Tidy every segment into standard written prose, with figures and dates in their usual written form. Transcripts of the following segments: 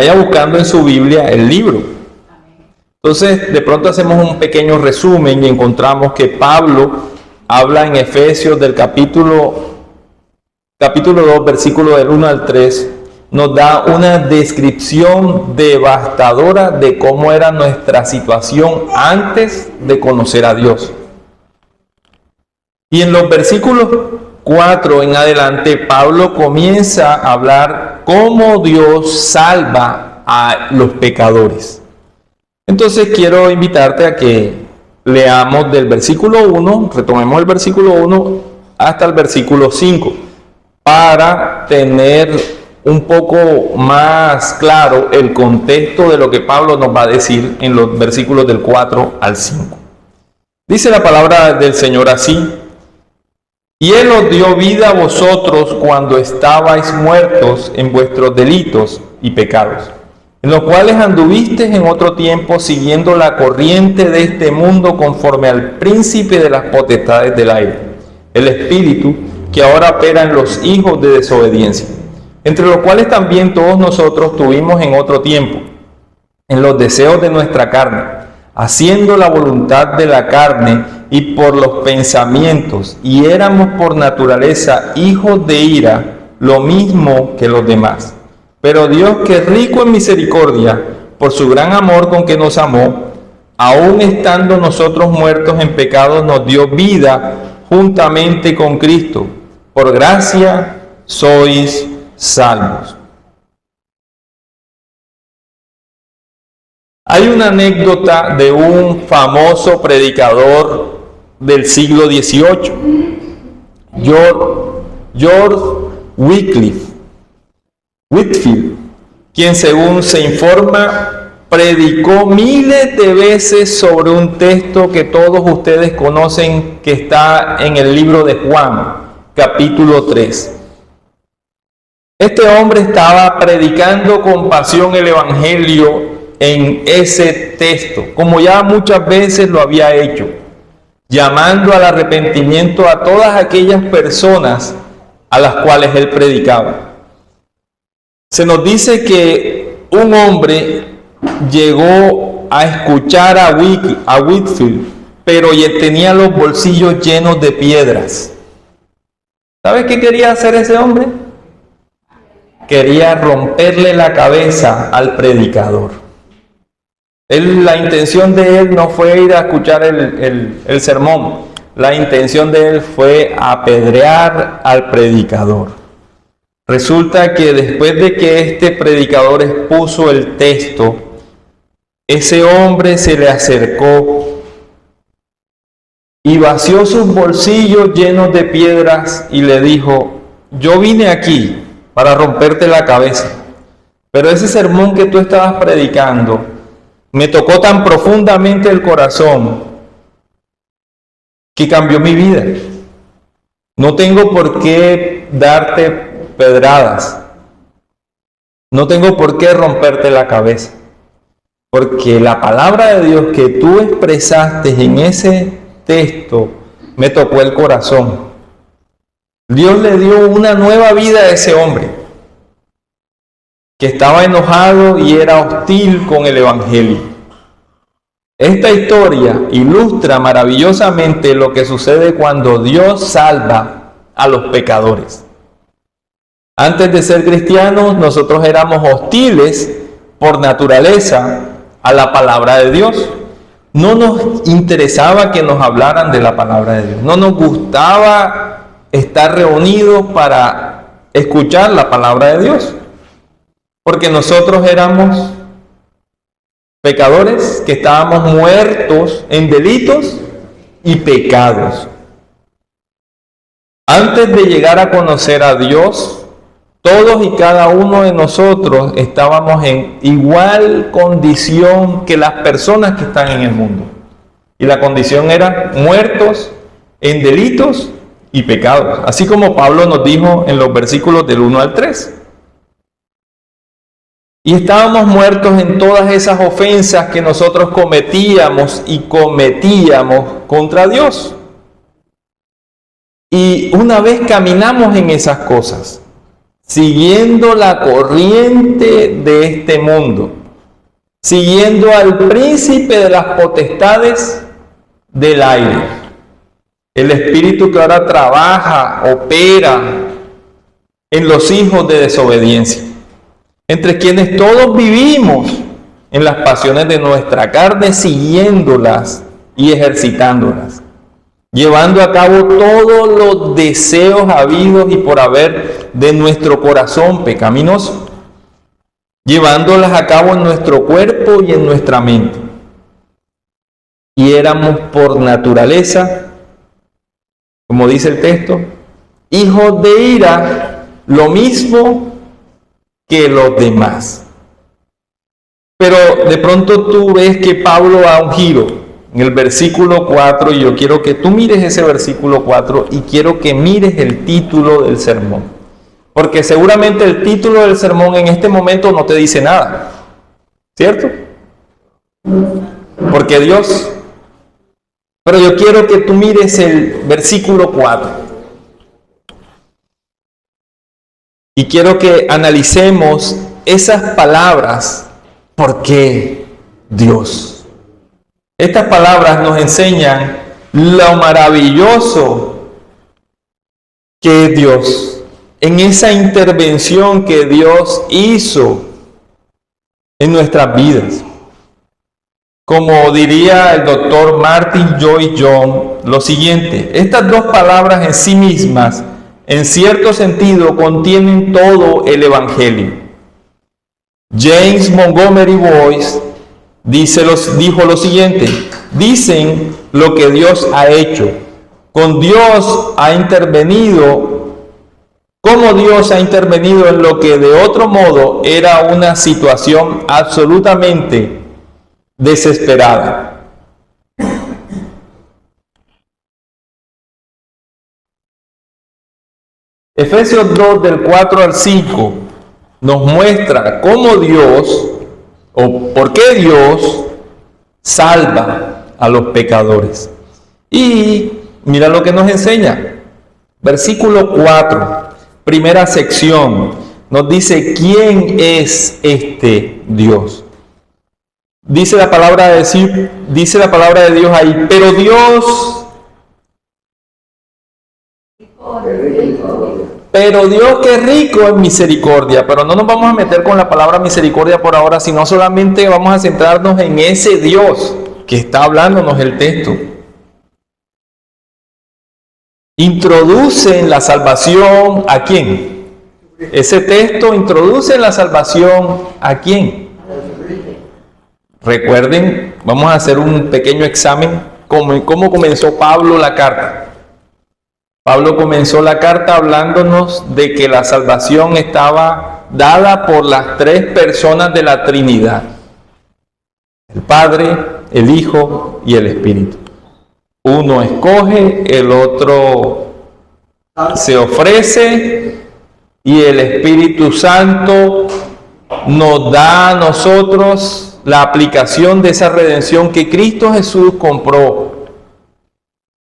Vaya buscando en su Biblia el libro. Entonces, de pronto hacemos un pequeño resumen y encontramos que Pablo habla en Efesios del capítulo 2, versículo del 1 al 3, nos da una descripción devastadora de cómo era nuestra situación antes de conocer a Dios. Y en los versículos 4 en adelante, Pablo comienza a hablar cómo Dios salva a los pecadores. Entonces quiero invitarte a que leamos del versículo 1, retomemos el versículo 1 hasta el versículo 5, para tener un poco más claro el contexto de lo que Pablo nos va a decir en los versículos del 4 al 5. Dice la palabra del Señor así: y Él os dio vida a vosotros cuando estabais muertos en vuestros delitos y pecados, en los cuales anduvisteis en otro tiempo siguiendo la corriente de este mundo conforme al príncipe de las potestades del aire, el espíritu que ahora opera en los hijos de desobediencia, entre los cuales también todos nosotros tuvimos en otro tiempo, en los deseos de nuestra carne, haciendo la voluntad de la carne y por los pensamientos, y éramos por naturaleza hijos de ira, lo mismo que los demás. Pero Dios, que es rico en misericordia, por su gran amor con que nos amó, aun estando nosotros muertos en pecados, nos dio vida juntamente con Cristo. Por gracia sois salvos. Hay una anécdota de un famoso predicador del siglo XVIII, George Whitefield, quien, según se informa, predicó miles de veces sobre un texto que todos ustedes conocen, que está en el libro de Juan, capítulo 3. Este hombre estaba predicando con pasión el Evangelio en ese texto, como ya muchas veces lo había hecho, llamando al arrepentimiento a todas aquellas personas a las cuales él predicaba. Se nos dice que un hombre llegó a escuchar a Whitefield, pero tenía los bolsillos llenos de piedras. ¿Sabes qué quería hacer ese hombre? Quería romperle la cabeza al predicador. La intención de él no fue ir a escuchar el sermón. La intención de él fue apedrear al predicador. Resulta que después de que este predicador expuso el texto, ese hombre se le acercó y vació sus bolsillos llenos de piedras y le dijo: yo vine aquí para romperte la cabeza, pero ese sermón que tú estabas predicando me tocó tan profundamente el corazón que cambió mi vida. No tengo por qué darte pedradas, no tengo por qué romperte la cabeza, porque la palabra de Dios que tú expresaste en ese texto me tocó el corazón. Dios le dio una nueva vida a ese hombre que estaba enojado y era hostil con el Evangelio. Esta historia ilustra maravillosamente lo que sucede cuando Dios salva a los pecadores. Antes de ser cristianos, nosotros éramos hostiles por naturaleza a la palabra de Dios. No nos interesaba que nos hablaran de la palabra de Dios. No nos gustaba estar reunidos para escuchar la palabra de Dios, porque nosotros éramos pecadores que estábamos muertos en delitos y pecados. Antes de llegar a conocer a Dios, todos y cada uno de nosotros estábamos en igual condición que las personas que están en el mundo. Y la condición era muertos en delitos y pecados, así como Pablo nos dijo en los versículos del 1 al 3. Y estábamos muertos en todas esas ofensas que nosotros cometíamos contra Dios. Y una vez caminamos en esas cosas, siguiendo la corriente de este mundo, siguiendo al príncipe de las potestades del aire, el espíritu que ahora trabaja, opera en los hijos de desobediencia, entre quienes todos vivimos en las pasiones de nuestra carne, siguiéndolas y ejercitándolas, llevando a cabo todos los deseos habidos y por haber de nuestro corazón pecaminoso, llevándolas a cabo en nuestro cuerpo y en nuestra mente. Y éramos por naturaleza, como dice el texto, hijos de ira, lo mismo que los demás. Pero de pronto tú ves que Pablo da un giro en el versículo 4, y yo quiero que tú mires ese versículo 4 y quiero que mires el título del sermón. Porque seguramente el título del sermón en este momento no te dice nada, ¿cierto? Porque Dios... Pero yo quiero que tú mires el versículo 4. Y quiero que analicemos esas palabras. ¿Por qué Dios? Estas palabras nos enseñan lo maravilloso que es Dios, en esa intervención que Dios hizo en nuestras vidas. Como diría el doctor Martin Lloyd-Jones, lo siguiente: estas dos palabras en sí mismas, en cierto sentido, contienen todo el Evangelio. James Montgomery Boyce dijo lo siguiente: dicen lo que Dios ha hecho, con Dios ha intervenido, cómo Dios ha intervenido en lo que de otro modo era una situación absolutamente desesperada. Efesios 2 del 4 al 5 nos muestra cómo Dios, o por qué Dios salva a los pecadores. Y mira lo que nos enseña. Versículo 4, primera sección, nos dice quién es este Dios. Dice la palabra de Dios ahí, pero Dios que es rico en misericordia. Pero no nos vamos a meter con la palabra misericordia por ahora, sino solamente vamos a centrarnos en ese Dios que está hablándonos el texto. Introduce en la salvación ¿a quién? Ese texto introduce en la salvación ¿a quién? Recuerden, vamos a hacer un pequeño examen. ¿Cómo comenzó Pablo la carta? Pablo comenzó la carta hablándonos de que la salvación estaba dada por las tres personas de la Trinidad: el Padre, el Hijo y el Espíritu. Uno escoge, el otro se ofrece, y el Espíritu Santo nos da a nosotros la aplicación de esa redención que Cristo Jesús compró.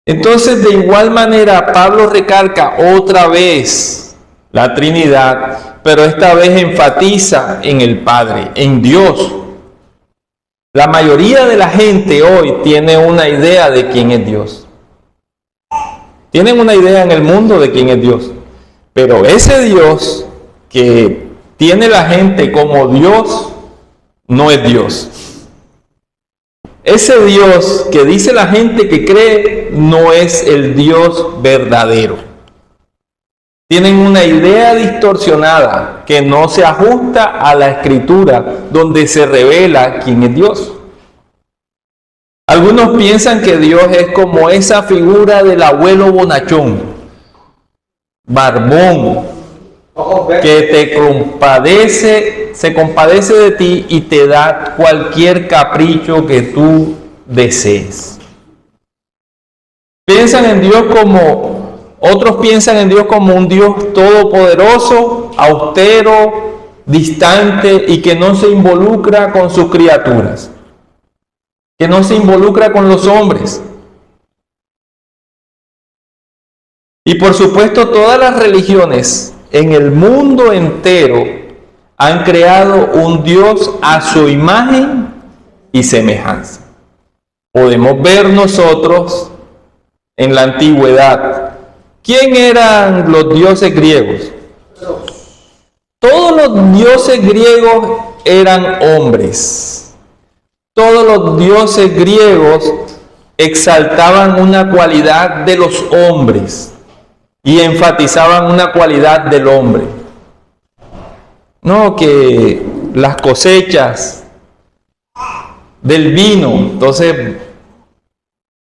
Entonces, de igual manera, Pablo recalca otra vez la Trinidad, pero esta vez enfatiza en el Padre, en Dios. La mayoría de la gente hoy tiene una idea de quién es Dios. Tienen una idea en el mundo de quién es Dios. Pero ese Dios que tiene la gente como Dios, no es Dios. Ese Dios que dice la gente que cree, no es el Dios verdadero. Tienen una idea distorsionada que no se ajusta a la Escritura, donde se revela quién es Dios. Algunos piensan que Dios es como esa figura del abuelo bonachón, barbón, que se compadece de ti y te da cualquier capricho que tú desees. Otros piensan en Dios como un Dios todopoderoso, austero, distante y que no se involucra con sus criaturas, que no se involucra con los hombres. Y por supuesto, todas las religiones en el mundo entero han creado un Dios a su imagen y semejanza. Podemos ver nosotros en la antigüedad, ¿quién eran los dioses griegos? Todos los dioses griegos eran hombres. Todos los dioses griegos exaltaban una cualidad de los hombres y enfatizaban una cualidad del hombre. No, que las cosechas del vino, entonces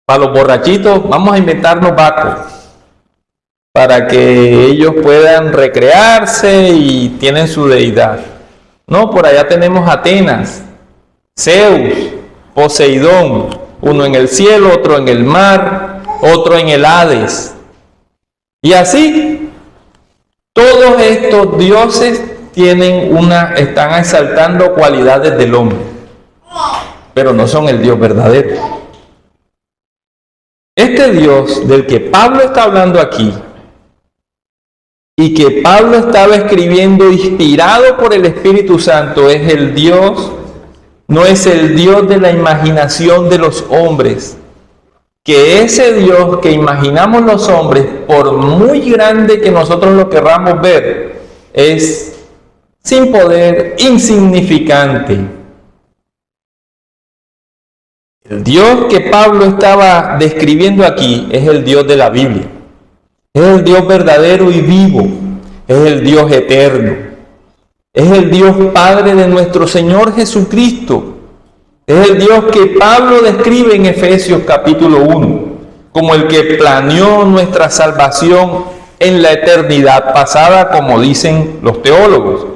para los borrachitos vamos a inventarnos Baco para que ellos puedan recrearse y tienen su deidad. No, por allá tenemos Atenas, Zeus, Poseidón, uno en el cielo, otro en el mar, otro en el Hades. Y así, todos estos dioses están exaltando cualidades del hombre, pero no son el Dios verdadero. Este Dios del que Pablo está hablando aquí, y que Pablo estaba escribiendo inspirado por el Espíritu Santo, es el Dios, no es el Dios de la imaginación de los hombres. Que ese Dios que imaginamos los hombres, por muy grande que nosotros lo querramos ver, es sin poder, insignificante. El Dios que Pablo estaba describiendo aquí es el Dios de la Biblia. Es el Dios verdadero y vivo. Es el Dios eterno. Es el Dios Padre de nuestro Señor Jesucristo. Es el Dios que Pablo describe en Efesios capítulo 1, como el que planeó nuestra salvación en la eternidad pasada, como dicen los teólogos.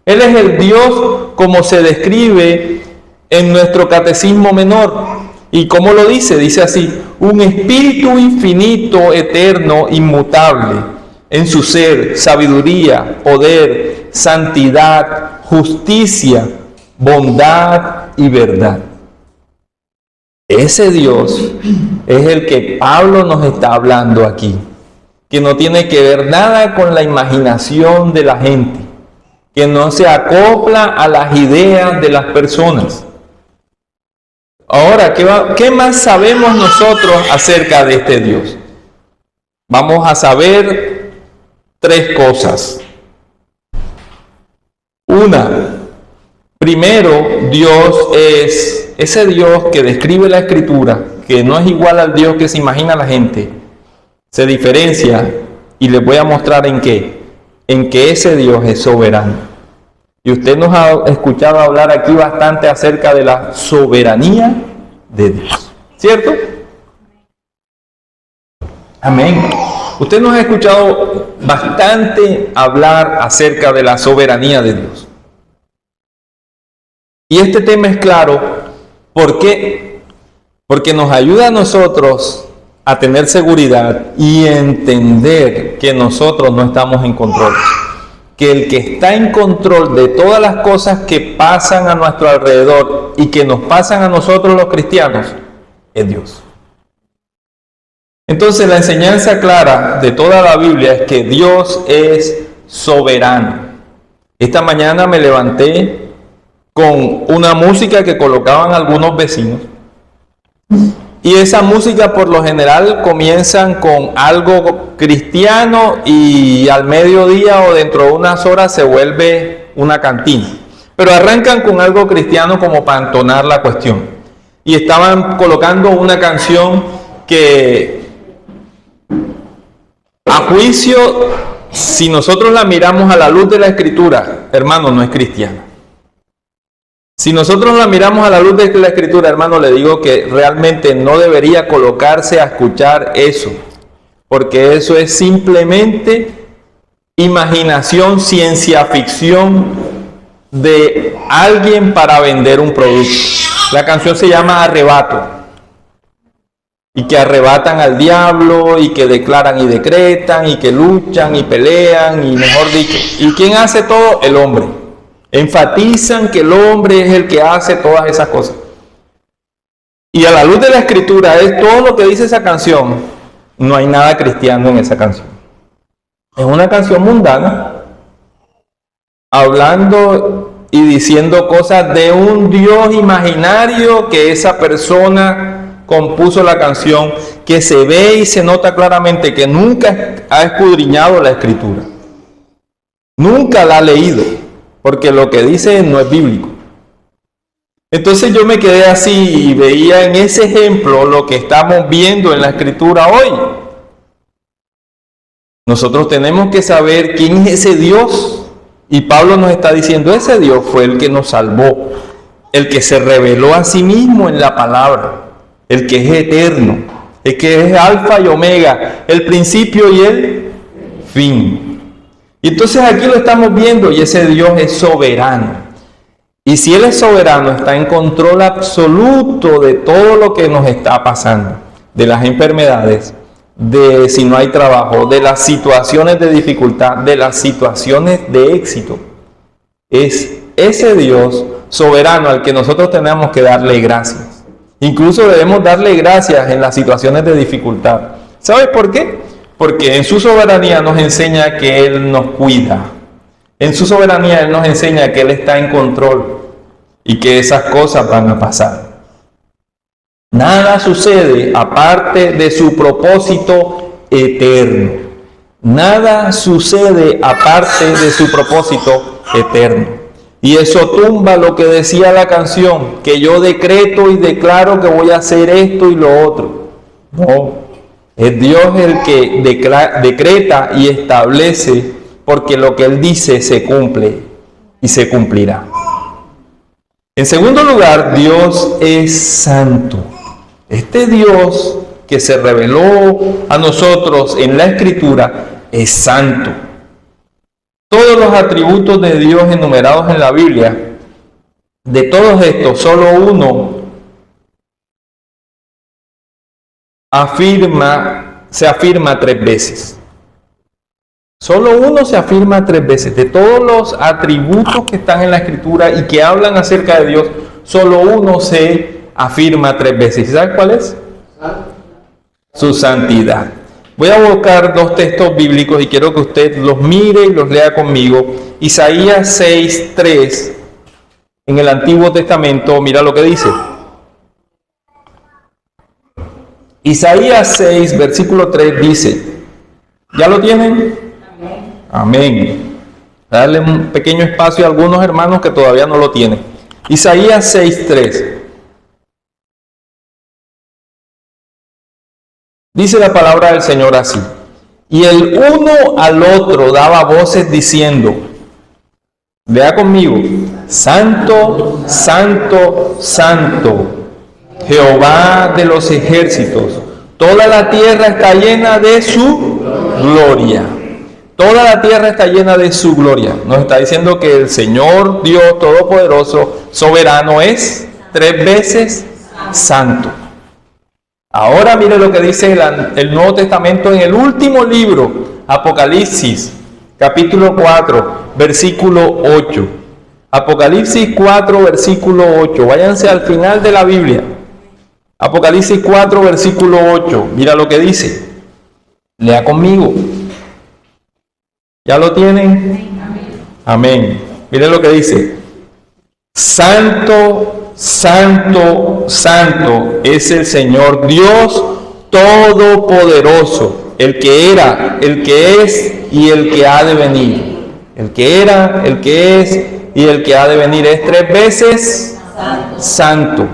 Él es el Dios como se describe en nuestro catecismo menor. ¿Y cómo lo dice? Dice así: un espíritu infinito, eterno, inmutable, en su ser, sabiduría, poder, santidad, justicia, bondad y verdad. Ese Dios es el que Pablo nos está hablando aquí, que no tiene que ver nada con la imaginación de la gente, que no se acopla a las ideas de las personas. Ahora, ¿qué más sabemos nosotros acerca de este Dios? Vamos a saber 3 cosas. Una, primero, Dios es ese Dios que describe la Escritura, que no es igual al Dios que se imagina la gente. Se diferencia, y les voy a mostrar en qué. En que ese Dios es soberano. Y usted nos ha escuchado hablar aquí bastante acerca de la soberanía de Dios, ¿cierto? Amén. Usted nos ha escuchado bastante hablar acerca de la soberanía de Dios. Y este tema es claro. ¿Por qué? Porque nos ayuda a nosotros a tener seguridad y entender que nosotros no estamos en control. Que el que está en control de todas las cosas que pasan a nuestro alrededor y que nos pasan a nosotros los cristianos es Dios. Entonces la enseñanza clara de toda la Biblia es que Dios es soberano. Esta mañana me levanté con una música que colocaban algunos vecinos. Y esa música por lo general comienzan con algo cristiano y al mediodía o dentro de unas horas se vuelve una cantina. Pero arrancan con algo cristiano como para entonar la cuestión. Y estaban colocando una canción que a juicio, si nosotros la miramos a la luz de la Escritura, hermano, no es cristiana. Si nosotros la miramos a la luz de la Escritura, hermano, le digo que realmente no debería colocarse a escuchar eso, porque eso es simplemente imaginación, ciencia ficción de alguien para vender un producto. La canción se llama Arrebato, y que arrebatan al diablo, y que declaran y decretan, y que luchan y pelean, y mejor dicho, ¿y quién hace todo? El hombre. Enfatizan que el hombre es el que hace todas esas cosas. Y a la luz de la Escritura es todo lo que dice esa canción. No hay nada cristiano en esa canción. Es una canción mundana, hablando y diciendo cosas de un Dios imaginario que esa persona compuso la canción, que se ve y se nota claramente que nunca ha escudriñado la Escritura. Nunca la ha leído, porque lo que dice no es bíblico. Entonces yo me quedé así y veía en ese ejemplo lo que estamos viendo en la Escritura hoy. Nosotros tenemos que saber quién es ese Dios. Y Pablo nos está diciendo, ese Dios fue el que nos salvó, el que se reveló a sí mismo en la palabra, el que es eterno, el que es alfa y omega, el principio y el fin. Y entonces aquí lo estamos viendo y ese Dios es soberano. Y si Él es soberano, está en control absoluto de todo lo que nos está pasando, de las enfermedades, de si no hay trabajo, de las situaciones de dificultad, de las situaciones de éxito. Es ese Dios soberano al que nosotros tenemos que darle gracias. Incluso debemos darle gracias en las situaciones de dificultad. ¿Sabes por qué? Porque en su soberanía nos enseña que Él nos cuida. En su soberanía Él nos enseña que Él está en control y que esas cosas van a pasar. Nada sucede aparte de su propósito eterno. Nada sucede aparte de su propósito eterno. Y eso tumba lo que decía la canción, que yo decreto y declaro que voy a hacer esto y lo otro. No, es Dios el que decreta y establece, porque lo que Él dice se cumple y se cumplirá. En segundo lugar, Dios es santo. Este Dios que se reveló a nosotros en la Escritura es santo. Todos los atributos de Dios enumerados en la Biblia, de todos estos, solo uno se afirma 3 veces. Solo uno se afirma 3 veces. De todos los atributos que están en la Escritura y que hablan acerca de Dios, solo uno se afirma 3 veces. ¿Y sabes cuál es? Su santidad. Voy a buscar 2 textos bíblicos y quiero que usted los mire y los lea conmigo. Isaías 6:3, en el Antiguo Testamento, mira lo que dice. Isaías 6, versículo 3 dice, ¿ya lo tienen? Amén. Darle un pequeño espacio a algunos hermanos que todavía no lo tienen. Isaías 6:3. Dice la palabra del Señor así: y el uno al otro daba voces diciendo, vea conmigo, Santo, Santo, Santo, Jehová de los ejércitos, toda la tierra está llena de su gloria. Toda la tierra está llena de su gloria. Nos está diciendo que el Señor Dios Todopoderoso, soberano, es 3 veces santo. Ahora mire lo que dice el Nuevo Testamento en el último libro, Apocalipsis, capítulo 4, versículo 8. Apocalipsis 4, versículo 8. Váyanse al final de la Biblia. Apocalipsis 4, versículo 8. Mira lo que dice. Lea conmigo. ¿Ya lo tienen? Amén. Mire lo que dice. Santo, santo, santo es el Señor Dios Todopoderoso, el que era, el que es y el que ha de venir. El que era, el que es y el que ha de venir es 3 veces santo.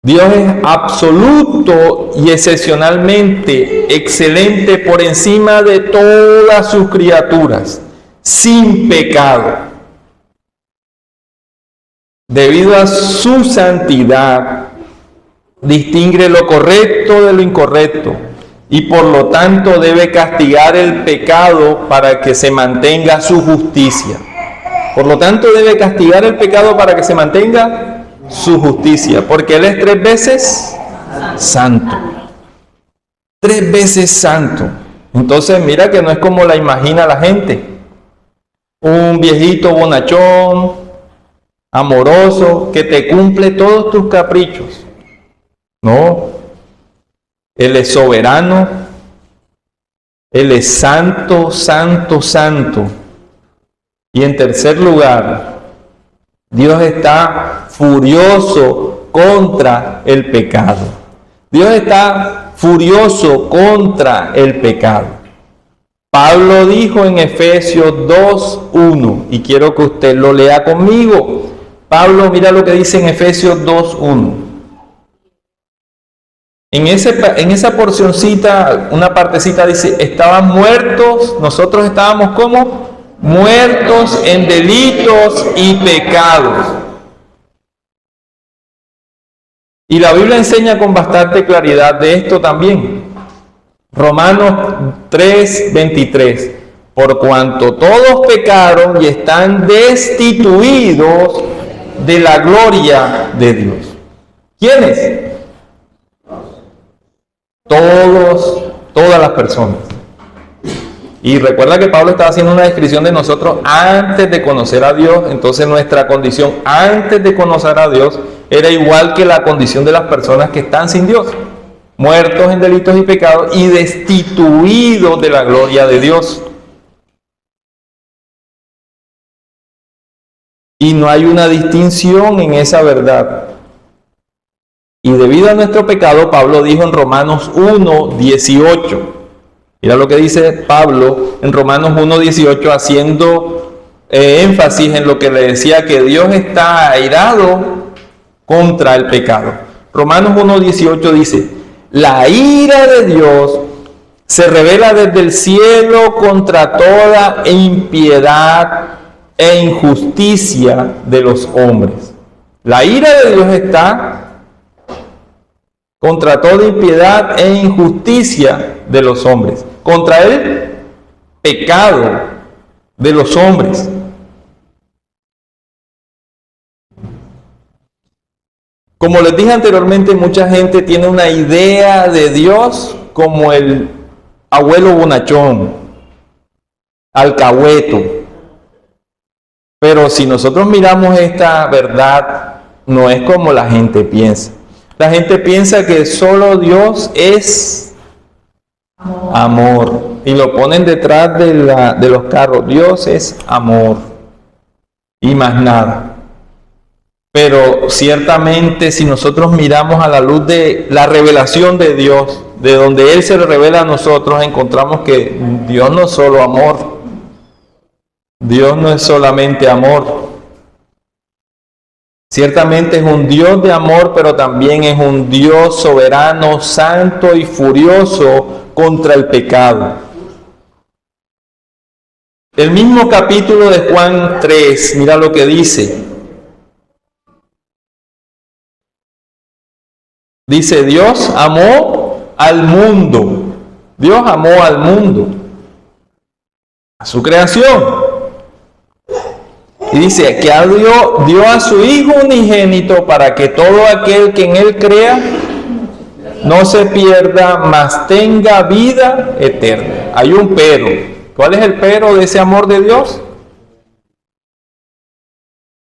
Dios es absoluto y excepcionalmente excelente por encima de todas sus criaturas, sin pecado. Debido a su santidad, distingue lo correcto de lo incorrecto y por lo tanto debe castigar el pecado para que se mantenga su justicia. Por lo tanto debe castigar el pecado para que se mantenga su justicia, porque Él es 3 veces santo. 3 veces santo. Entonces mira que no es como la imagina la gente. Un viejito bonachón, amoroso, que te cumple todos tus caprichos. No. Él es soberano. Él es santo, santo, santo. Y en tercer lugar, Dios está furioso contra el pecado. Dios está furioso contra el pecado. Pablo dijo en Efesios 2:1, y quiero que usted lo lea conmigo. Pablo, mira lo que dice en Efesios 2:1. En esa porcioncita, una partecita dice, estaban muertos, nosotros estábamos como muertos en delitos y pecados. Y la Biblia enseña con bastante claridad de esto también. Romanos 3:23. Por cuanto todos pecaron y están destituidos de la gloria de Dios. ¿Quiénes? Todas las personas. Y recuerda que Pablo estaba haciendo una descripción de nosotros antes de conocer a Dios. Entonces nuestra condición antes de conocer a Dios era igual que la condición de las personas que están sin Dios, muertos en delitos y pecados y destituidos de la gloria de Dios. Y no hay una distinción en esa verdad. Y debido a nuestro pecado, Pablo dijo en Romanos 1:18. Mira lo que dice Pablo en Romanos 1:18, haciendo énfasis en lo que le decía, que Dios está airado contra el pecado. Romanos 1:18 dice, la ira de Dios se revela desde el cielo contra toda impiedad e injusticia de los hombres. La ira de Dios está contra toda impiedad e injusticia de los hombres, contra el pecado de los hombres. Como les dije anteriormente, mucha gente tiene una idea de Dios como el abuelo bonachón, alcahueto. Pero si nosotros miramos esta verdad, no es como la gente piensa. La gente piensa que solo Dios es amor. Y lo ponen detrás de los carros. Dios es amor. Y más nada. Pero ciertamente si nosotros miramos a la luz de la revelación de Dios, de donde Él se revela a nosotros, encontramos que Dios no es solo amor. Dios no es solamente amor. Ciertamente es un Dios de amor, pero también es un Dios soberano, santo y furioso contra el pecado. El mismo capítulo de Juan 3, mira lo que dice. Dice, Dios amó al mundo. Dios amó al mundo, a su creación. Y dice que dio a su Hijo unigénito para que todo aquel que en Él crea no se pierda, mas tenga vida eterna. Hay un pero. ¿Cuál es el pero de ese amor de Dios?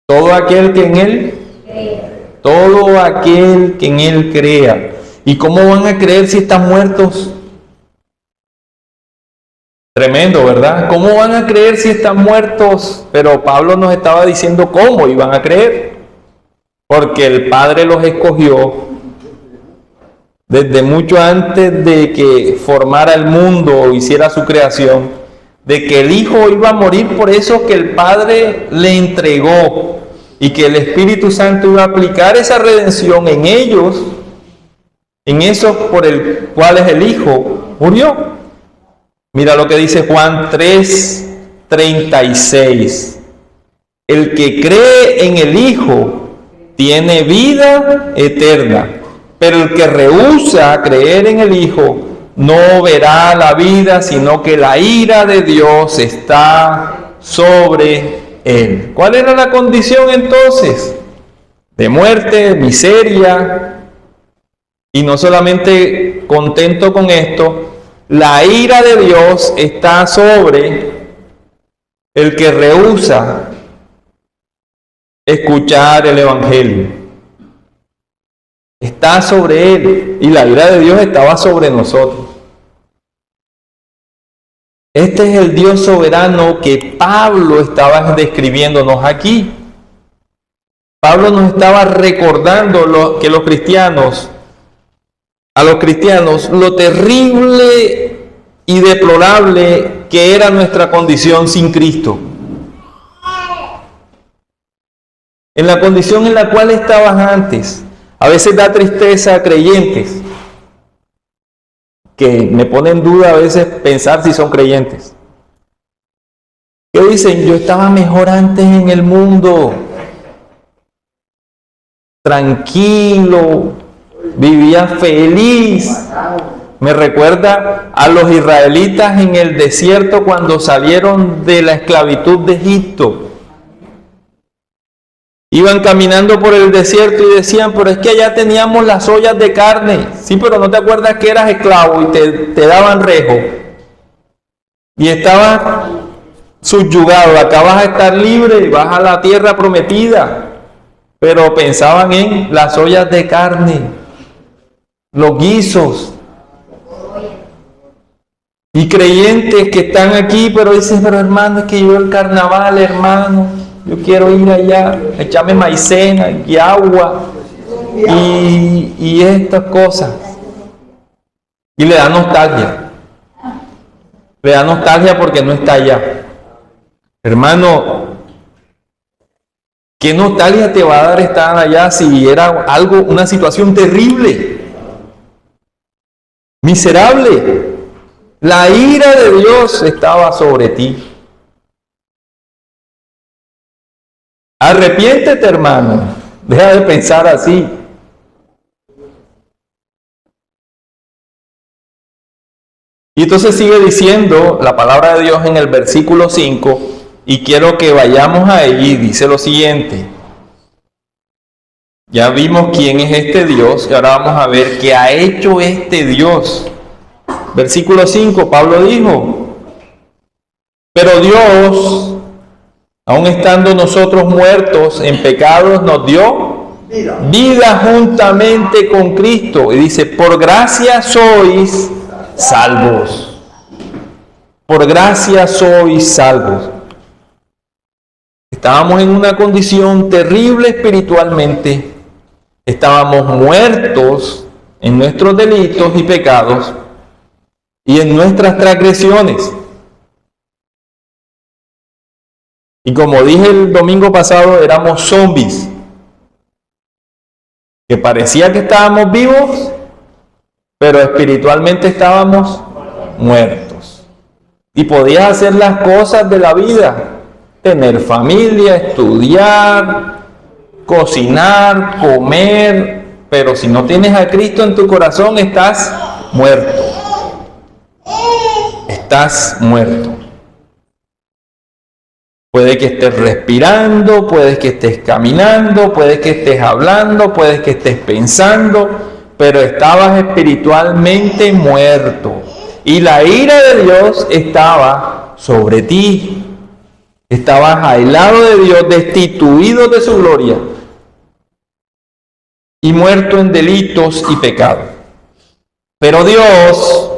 Todo aquel que en Él crea. ¿Y cómo van a creer si están muertos? Tremendo, ¿verdad? ¿Cómo van a creer si están muertos? Pero Pablo nos estaba diciendo cómo iban a creer. Porque el Padre los escogió desde mucho antes de que formara el mundo o hiciera su creación, de que el Hijo iba a morir por eso que el Padre le entregó y que el Espíritu Santo iba a aplicar esa redención en ellos, en esos por el cuales el Hijo murió. Mira lo que dice Juan 3:36. El que cree en el Hijo tiene vida eterna, pero el que rehúsa creer en el Hijo no verá la vida, sino que la ira de Dios está sobre él. ¿Cuál era la condición entonces? De muerte, miseria. Y no solamente contento con esto, la ira de Dios está sobre el que rehúsa escuchar el Evangelio. Está sobre él. Y la ira de Dios estaba sobre nosotros. Este es el Dios soberano que Pablo estaba describiéndonos aquí. Pablo nos estaba recordando que a los cristianos, lo terrible y deplorable que era nuestra condición sin Cristo. En la condición en la cual estabas antes. A veces da tristeza a creyentes que me pone en duda a veces pensar si son creyentes. Que dicen, yo estaba mejor antes en el mundo, tranquilo, vivía feliz. Me recuerda a los israelitas en el desierto cuando salieron de la esclavitud de Egipto. Iban caminando por el desierto y decían, pero es que allá teníamos las ollas de carne. Sí, pero no te acuerdas que eras esclavo y te daban rejo. Y estabas subyugado, acá vas a estar libre, vas a la tierra prometida. Pero pensaban en las ollas de carne, los guisos. Y creyentes que están aquí, pero dicen, pero hermano, es que yo el carnaval, hermano. Yo quiero ir allá, echarme maicena y agua y estas cosas. Y le da nostalgia. Le da nostalgia porque no está allá. Hermano, ¿qué nostalgia te va a dar estar allá si era una situación terrible? Miserable. La ira de Dios estaba sobre ti. Arrepiéntete, hermano. Deja de pensar así. Y entonces sigue diciendo la palabra de Dios en el versículo 5, y quiero que vayamos ahí. Dice lo siguiente. Ya vimos quién es este Dios, y ahora vamos a ver qué ha hecho este Dios. Versículo 5, Pablo dijo, pero Dios, aun estando nosotros muertos en pecados, nos dio vida juntamente con Cristo. Y dice, por gracia sois salvos. Por gracia sois salvos. Estábamos en una condición terrible espiritualmente. Estábamos muertos en nuestros delitos y pecados y en nuestras transgresiones. Y como dije el domingo pasado, éramos zombies, que parecía que estábamos vivos, pero espiritualmente estábamos muertos. Y podías hacer las cosas de la vida, tener familia, estudiar, cocinar, comer, pero si no tienes a Cristo en tu corazón, estás muerto. Estás muerto. Puede que estés respirando, puede que estés caminando, puede que estés hablando, puede que estés pensando, pero estabas espiritualmente muerto. Y la ira de Dios estaba sobre ti. Estabas aislado de Dios, destituido de su gloria y muerto en delitos y pecados. Pero Dios,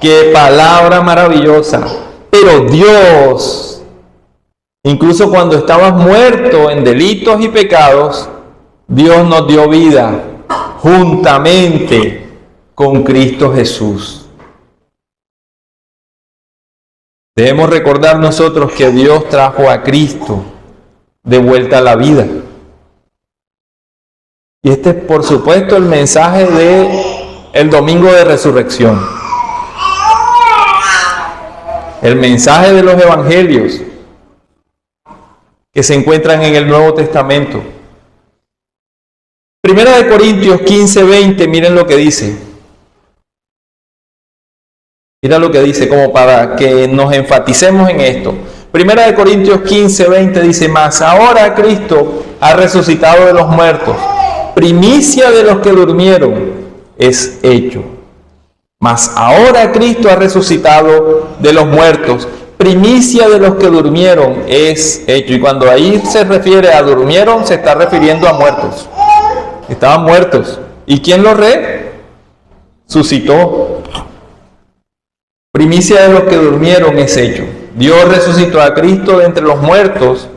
qué palabra maravillosa, pero Dios, incluso cuando estabas muerto en delitos y pecados, Dios nos dio vida juntamente con Cristo Jesús. Debemos recordar nosotros que Dios trajo a Cristo de vuelta a la vida. Y este es, por supuesto, el mensaje del domingo de resurrección. El mensaje de los evangelios que se encuentran en el Nuevo Testamento. Primera de Corintios 15:20, miren lo que dice. Mira lo que dice, como para que nos enfaticemos en esto. Primera de Corintios 15:20 dice, mas ahora Cristo ha resucitado de los muertos, primicia de los que durmieron es hecho. Mas ahora Cristo ha resucitado de los muertos, primicia de los que durmieron es hecho. Y cuando ahí se refiere a durmieron, se está refiriendo a muertos. Estaban muertos. ¿Y quién los resucitó? Primicia de los que durmieron es hecho. Dios resucitó a Cristo de entre los muertos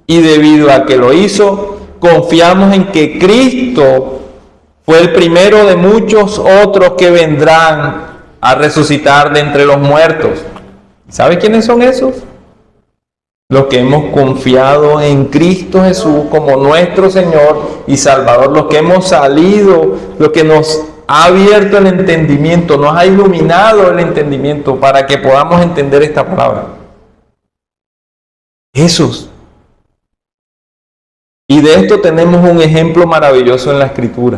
y debido a que lo hizo, confiamos en que Cristo fue el primero de muchos otros que vendrán a resucitar de entre los muertos. ¿Sabe quiénes son esos? Los que hemos confiado en Cristo Jesús como nuestro Señor y Salvador, los que hemos salido, los que nos ha abierto el entendimiento, nos ha iluminado el entendimiento para que podamos entender esta palabra. Esos. Y de esto tenemos un ejemplo maravilloso en la Escritura.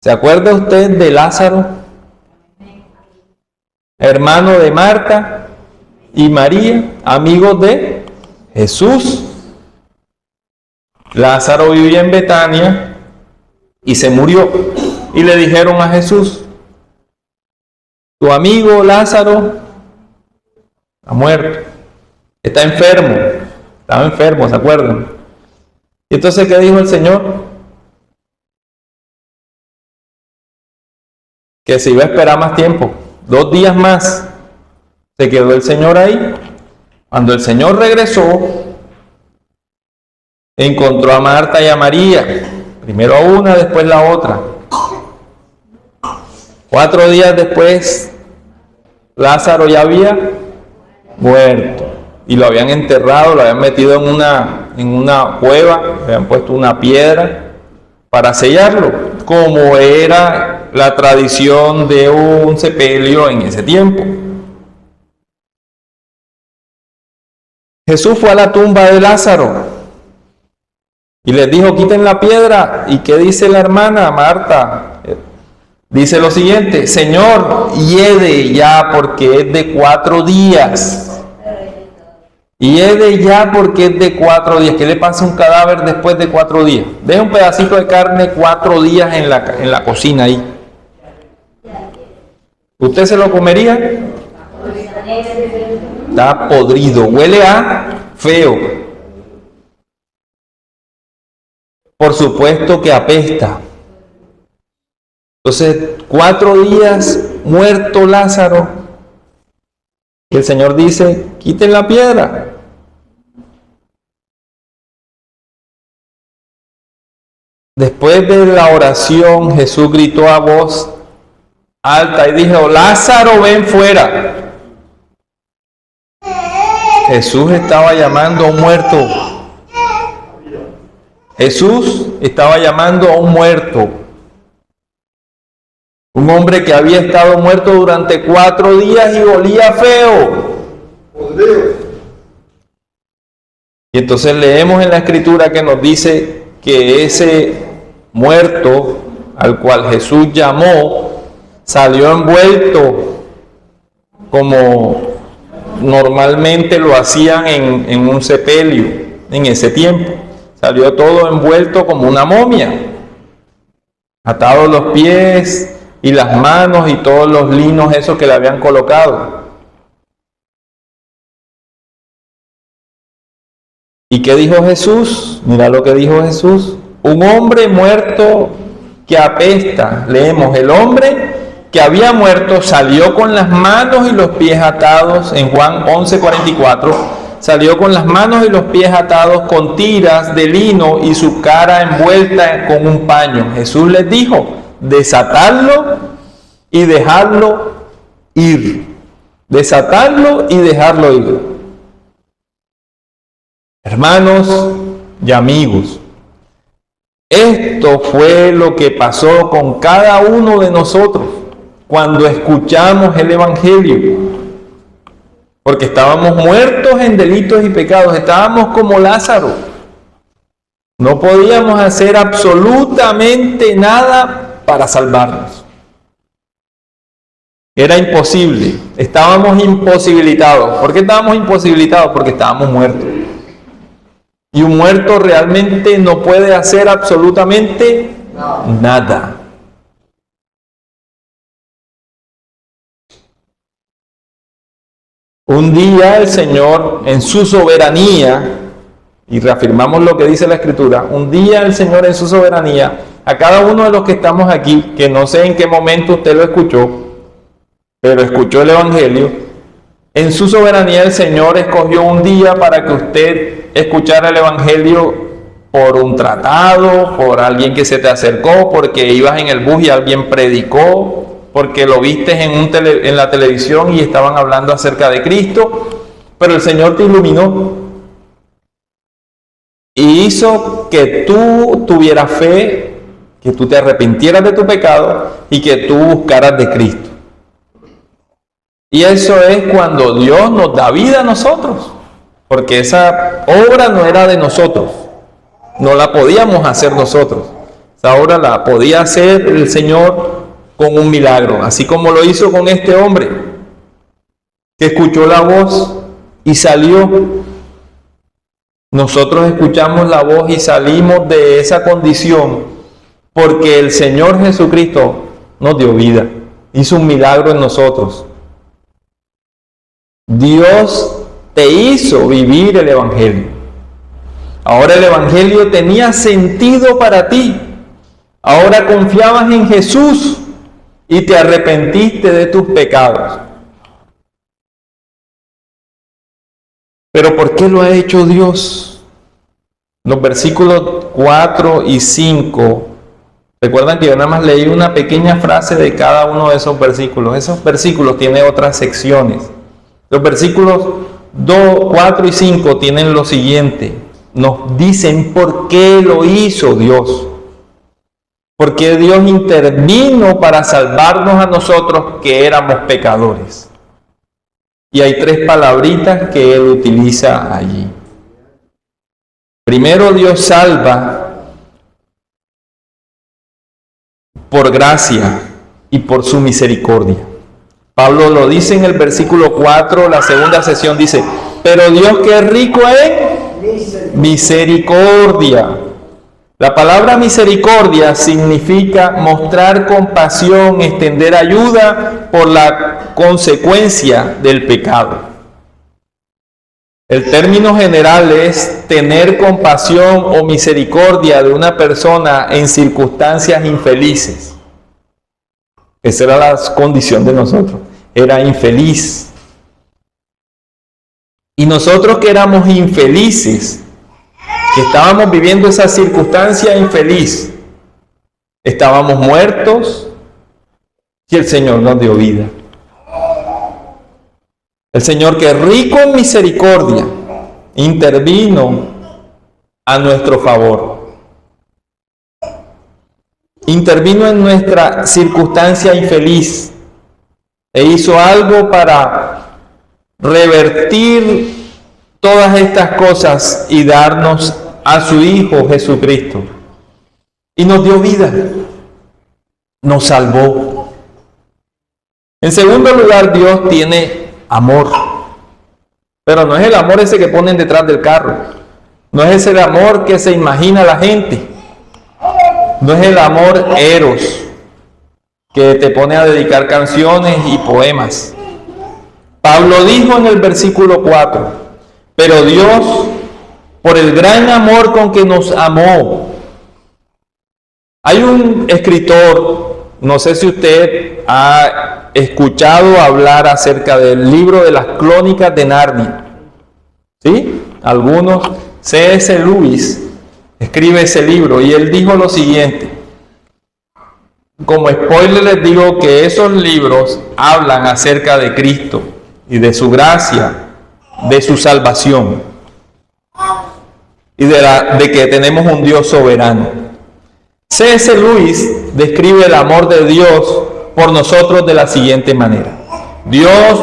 ¿Se acuerda usted de Lázaro? Hermano de Marta y María, amigos de Jesús. Lázaro vivía en Betania y se murió. Y le dijeron a Jesús: tu amigo Lázaro ha muerto, está enfermo, estaba enfermo, ¿se acuerdan? Y entonces, ¿qué dijo el Señor? Que se iba a esperar más tiempo, 2 días más. Se quedó el Señor ahí. Cuando el Señor regresó, encontró a Marta y a María, primero a una, después la otra. 4 días después, Lázaro ya había muerto y lo habían enterrado, lo habían metido en una cueva, le habían puesto una piedra para sellarlo, como era la tradición de un sepelio en ese tiempo. Jesús fue a la tumba de Lázaro y les dijo: quiten la piedra. ¿Y qué dice la hermana Marta? Dice lo siguiente: Señor, hiede ya porque es de 4 días. Hiede ya porque es de 4 días. ¿Qué le pasa a un cadáver después de 4 días? Deja un pedacito de carne 4 días en la cocina ahí. ¿Usted se lo comería? Está podrido, huele a feo. Por supuesto que apesta. Entonces, 4 días muerto Lázaro. Y el Señor dice: quiten la piedra. Después de la oración, Jesús gritó a voz alta y dijo: Lázaro, ven fuera. Jesús estaba llamando a un muerto. Jesús estaba llamando a un muerto. Un hombre que había estado muerto durante 4 días y olía feo. Y entonces leemos en la Escritura que nos dice que ese muerto al cual Jesús llamó salió envuelto como normalmente lo hacían en un sepelio en ese tiempo. Salió todo envuelto como una momia, atados los pies y las manos y todos los linos esos que le habían colocado. ¿Y qué dijo Jesús? Mira lo que dijo Jesús: un hombre muerto que apesta. Leemos: el hombre que había muerto salió con las manos y los pies atados, en Juan 11:44, salió con las manos y los pies atados con tiras de lino y su cara envuelta con un paño. Jesús les dijo: desatadlo y dejarlo ir. Desatarlo y dejarlo ir. Hermanos y amigos, esto fue lo que pasó con cada uno de nosotros cuando escuchamos el Evangelio, porque estábamos muertos en delitos y pecados, estábamos como Lázaro, no podíamos hacer absolutamente nada para salvarnos, era imposible, estábamos imposibilitados. ¿Por qué estábamos imposibilitados? Porque estábamos muertos, y un muerto realmente no puede hacer absolutamente nada. Un día el Señor, en su soberanía, y reafirmamos lo que dice la Escritura, un día el Señor en su soberanía, a cada uno de los que estamos aquí, que no sé en qué momento usted lo escuchó, pero escuchó el Evangelio. En su soberanía el Señor escogió un día para que usted escuchara el Evangelio por un tratado, por alguien que se te acercó, porque ibas en el bus y alguien predicó, porque lo viste en la televisión y estaban hablando acerca de Cristo, pero el Señor te iluminó y hizo que tú tuvieras fe, que tú te arrepintieras de tu pecado y que tú buscaras de Cristo. Y eso es cuando Dios nos da vida a nosotros, porque esa obra no era de nosotros, no la podíamos hacer nosotros. Esa obra la podía hacer el Señor con un milagro, así como lo hizo con este hombre, que escuchó la voz y salió. Nosotros escuchamos la voz y salimos de esa condición porque el Señor Jesucristo nos dio vida, hizo un milagro en nosotros. Dios te hizo vivir el Evangelio. Ahora el Evangelio tenía sentido para ti. Ahora confiabas en Jesús y te arrepentiste de tus pecados. Pero ¿por qué lo ha hecho Dios? Los versículos 4 y 5, recuerdan que yo nada más leí una pequeña frase de cada uno de esos versículos. Esos versículos tienen otras secciones. Los versículos 2, 4 y 5 tienen lo siguiente. Nos dicen por qué lo hizo Dios. Porque Dios intervino para salvarnos a nosotros que éramos pecadores. Y hay tres palabritas que Él utiliza allí. Primero, Dios salva por gracia y por su misericordia. Pablo lo dice en el versículo 4, la segunda sección dice, pero Dios que es rico en misericordia. La palabra misericordia significa mostrar compasión, extender ayuda por la consecuencia del pecado. El término general es tener compasión o misericordia de una persona en circunstancias infelices. Esa era la condición de nosotros, era infeliz. Y nosotros que éramos infelices, que estábamos viviendo esa circunstancia infeliz, estábamos muertos y el Señor nos dio vida. El Señor, que es rico en misericordia, intervino a nuestro favor. Intervino en nuestra circunstancia infeliz e hizo algo para revertir todas estas cosas y darnos a su Hijo Jesucristo. Y nos dio vida, nos salvó. En segundo lugar, Dios tiene amor. Pero no es el amor ese que ponen detrás del carro. No es ese amor que se imagina la gente. No es el amor eros, que te pone a dedicar canciones y poemas. Pablo dijo en el versículo 4, pero Dios, por el gran amor con que nos amó. Hay un escritor, no sé si usted ha escuchado hablar acerca del libro de las Crónicas de Narnia. ¿Sí? Algunos, C.S. Lewis escribe ese libro y él dijo lo siguiente. Como spoiler les digo que esos libros hablan acerca de Cristo y de su gracia, de su salvación y de que tenemos un Dios soberano. C.S. Lewis describe el amor de Dios por nosotros de la siguiente manera. Dios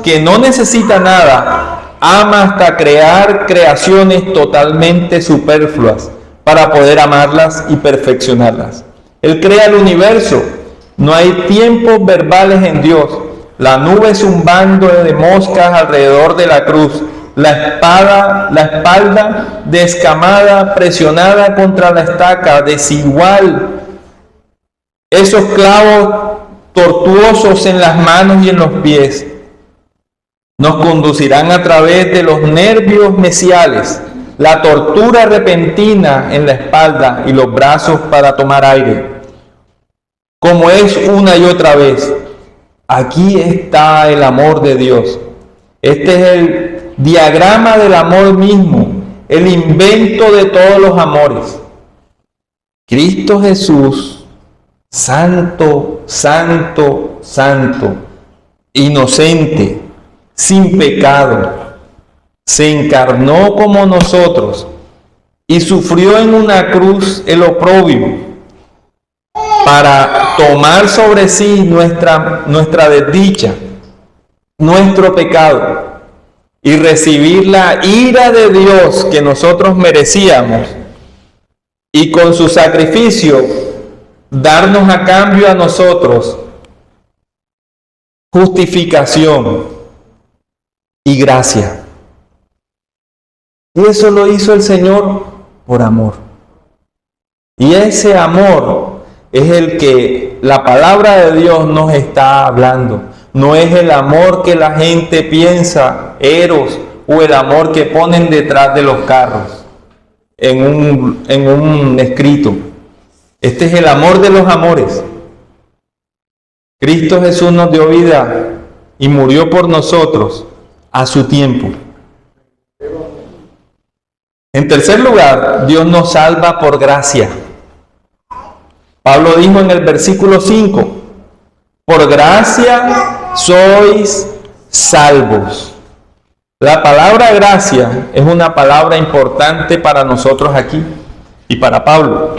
que no necesita nada, ama hasta crear creaciones totalmente superfluas para poder amarlas y perfeccionarlas. Él crea el universo. No hay tiempos verbales en Dios. La nube zumbando de moscas alrededor de la cruz. La espalda descamada, presionada contra la estaca, desigual. Esos clavos tortuosos en las manos y en los pies nos conducirán a través de los nervios mesiales, la tortura repentina en la espalda y los brazos para tomar aire. como es una y otra vez. Aquí está el amor de Dios. Este es el diagrama del amor mismo, el invento de todos los amores. Cristo Jesús, santo, santo, santo, inocente, sin pecado, se encarnó como nosotros y sufrió en una cruz el oprobio para tomar sobre sí nuestra desdicha, nuestro pecado, y recibir la ira de Dios que nosotros merecíamos, y con su sacrificio darnos a cambio a nosotros justificación y gracia. Y eso lo hizo el Señor por amor. Y ese amor es el que la palabra de Dios nos está hablando. No es el amor que la gente piensa, eros, o el amor que ponen detrás de los carros en un escrito. Este es el amor de los amores. Cristo Jesús nos dio vida y murió por nosotros a su tiempo. En tercer lugar, Dios nos salva por gracia. Pablo dijo en el versículo 5, por gracia sois salvos. La palabra gracia es una palabra importante para nosotros aquí y para Pablo.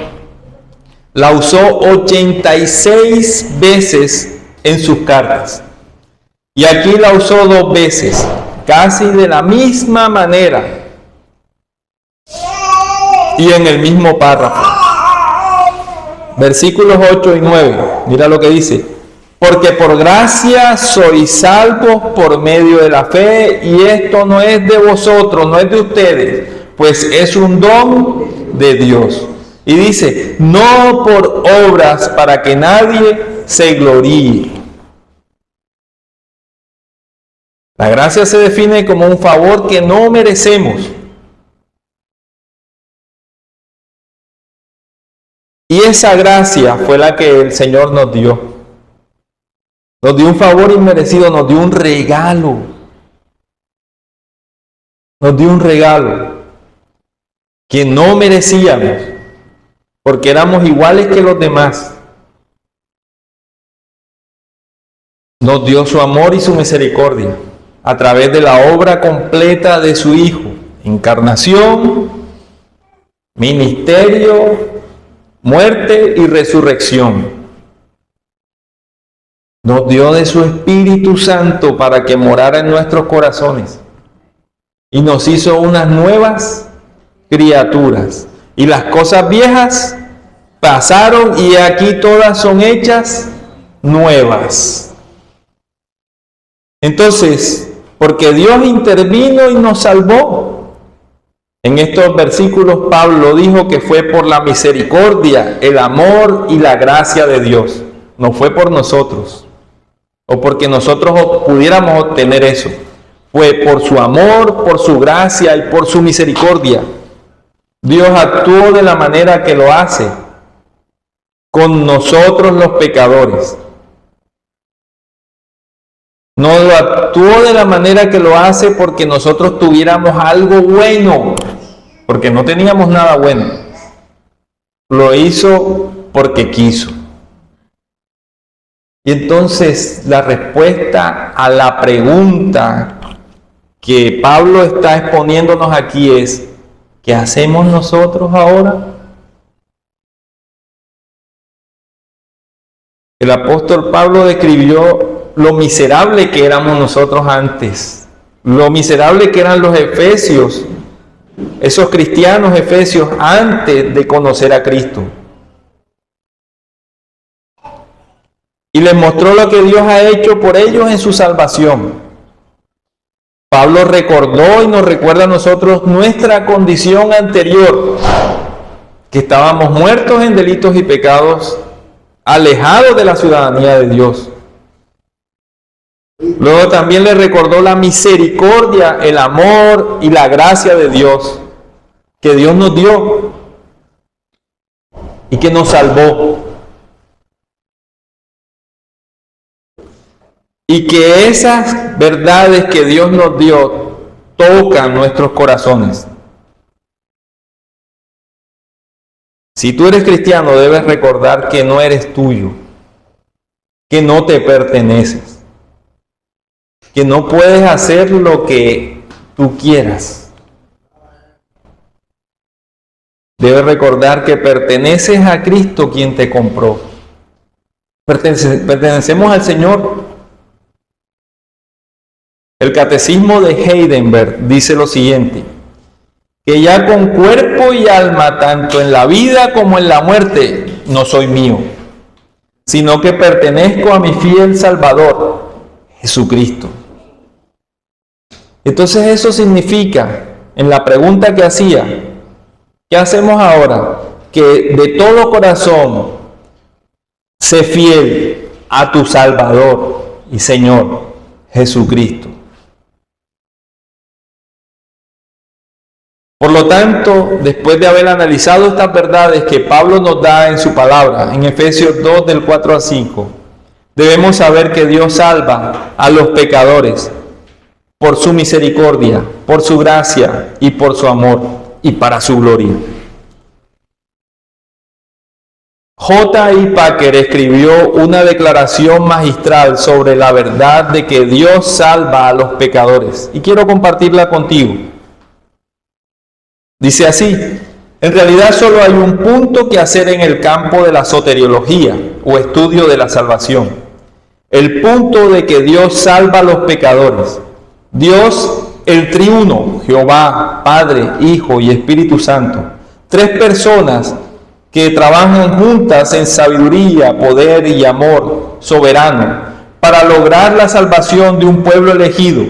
La usó 86 veces en sus cartas. Y aquí la usó 2 veces, casi de la misma manera. Y en el mismo párrafo. Versículos 8 y 9. Mira lo que dice. Porque por gracia sois salvos por medio de la fe, y esto no es de vosotros, no es de ustedes, pues es un don de Dios. Y dice, no por obras para que nadie se gloríe. La gracia se define como un favor que no merecemos. Y esa gracia fue la que el Señor nos dio. Nos dio un favor inmerecido, nos dio un regalo. Nos dio un regalo que no merecíamos, porque éramos iguales que los demás. Nos dio su amor y su misericordia a través de la obra completa de su Hijo. Encarnación, ministerio, muerte y resurrección. Nos dio de su Espíritu Santo para que morara en nuestros corazones. Y nos hizo unas nuevas criaturas. Y las cosas viejas pasaron y aquí todas son hechas nuevas. Entonces, porque Dios intervino y nos salvó. En estos versículos Pablo dijo que fue por la misericordia, el amor y la gracia de Dios. No fue por nosotros, o porque nosotros pudiéramos obtener eso. Fue por su amor, por su gracia y por su misericordia. Dios actuó de la manera que lo hace con nosotros los pecadores. No lo actuó de la manera que lo hace porque nosotros tuviéramos algo bueno, porque no teníamos nada bueno. Lo hizo porque quiso. Y entonces la respuesta a la pregunta que Pablo está exponiéndonos aquí es, ¿qué hacemos nosotros ahora? El apóstol Pablo describió lo miserable que éramos nosotros antes, lo miserable que eran los efesios, esos cristianos efesios antes de conocer a Cristo. Y les mostró lo que Dios ha hecho por ellos en su salvación. Pablo recordó y nos recuerda a nosotros nuestra condición anterior, que estábamos muertos en delitos y pecados, alejados de la ciudadanía de Dios. Luego también le recordó la misericordia, el amor y la gracia de Dios, que Dios nos dio y que nos salvó. y que esas verdades que Dios nos dio tocan nuestros corazones. Si tú eres cristiano, debes recordar que no eres tuyo, que no te perteneces, que no puedes hacer lo que tú quieras. Debes recordar que perteneces a Cristo quien te compró. Pertenecemos al Señor. El Catecismo de Heidelberg dice lo siguiente: que ya con cuerpo y alma, tanto en la vida como en la muerte, no soy mío, sino que pertenezco a mi fiel Salvador, Jesucristo. Entonces eso significa, en la pregunta que hacía, ¿qué hacemos ahora? Que de todo corazón sé fiel a tu Salvador y Señor, Jesucristo. Por lo tanto, después de haber analizado estas verdades que Pablo nos da en su palabra, en Efesios 2, del 4 al 5, debemos saber que Dios salva a los pecadores por su misericordia, por su gracia y por su amor y para su gloria. J.I. Packer escribió una declaración magistral sobre la verdad de que Dios salva a los pecadores y quiero compartirla contigo. Dice así: en realidad solo hay un punto que hacer en el campo de la soteriología o estudio de la salvación. El punto de que Dios salva a los pecadores. Dios, el triuno, Jehová, Padre, Hijo y Espíritu Santo. Tres personas que trabajan juntas en sabiduría, poder y amor soberano para lograr la salvación de un pueblo elegido.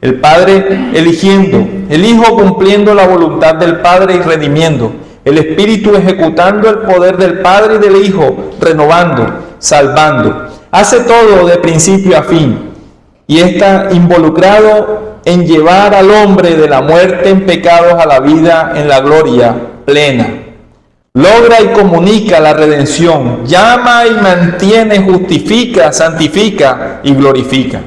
El Padre eligiendo, el Hijo cumpliendo la voluntad del Padre y redimiendo, el Espíritu ejecutando el poder del Padre y del Hijo, renovando, salvando. Hace todo de principio a fin y está involucrado en llevar al hombre de la muerte en pecados a la vida en la gloria plena. Logra y comunica la redención, llama y mantiene, justifica, santifica y glorifica.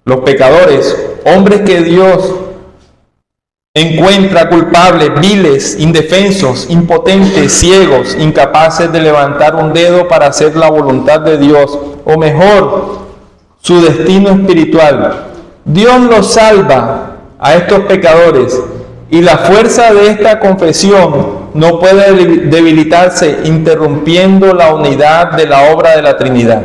Los pecadores, hombres que Dios encuentra culpables, viles, indefensos, impotentes, ciegos, incapaces de levantar un dedo para hacer la voluntad de Dios, o mejor, su destino espiritual. Dios los salva a estos pecadores y la fuerza de esta confesión no puede debilitarse interrumpiendo la unidad de la obra de la Trinidad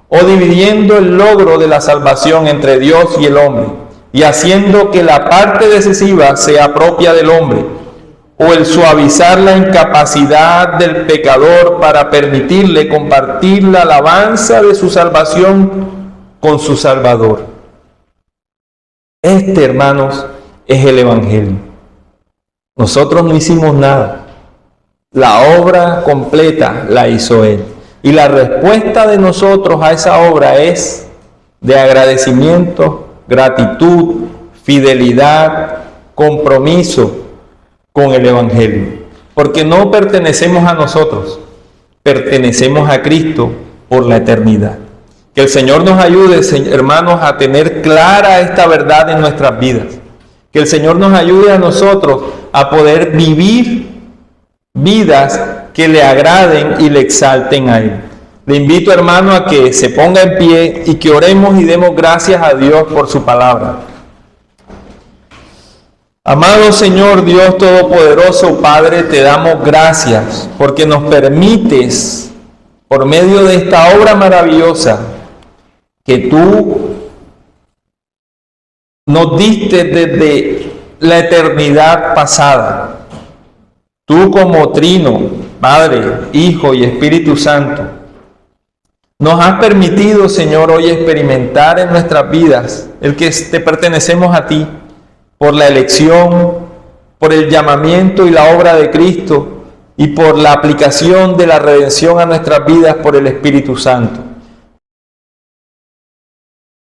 o dividiendo el logro de la salvación entre Dios y el hombre y haciendo que la parte decisiva sea propia del hombre o el suavizar la incapacidad del pecador para permitirle compartir la alabanza de su salvación con su Salvador. Este, hermanos, es el Evangelio. Nosotros no hicimos nada. La obra completa la hizo Él. Y la respuesta de nosotros a esa obra es de agradecimiento, gratitud, fidelidad, compromiso con el Evangelio. Porque no pertenecemos a nosotros, pertenecemos a Cristo por la eternidad. Que el Señor nos ayude, hermanos, a tener clara esta verdad en nuestras vidas. Que el Señor nos ayude a nosotros a poder vivir vidas que le agraden y le exalten a Él. Le invito, hermano, a que se ponga en pie y que oremos y demos gracias a Dios por su palabra. Amado Señor Dios Todopoderoso, Padre, te damos gracias porque nos permites, por medio de esta obra maravillosa, que tú nos diste desde la eternidad pasada. Tú como Trino, Padre, Hijo y Espíritu Santo, nos has permitido, Señor, hoy experimentar en nuestras vidas el que te pertenecemos a ti por la elección, por el llamamiento y la obra de Cristo y por la aplicación de la redención a nuestras vidas por el Espíritu Santo.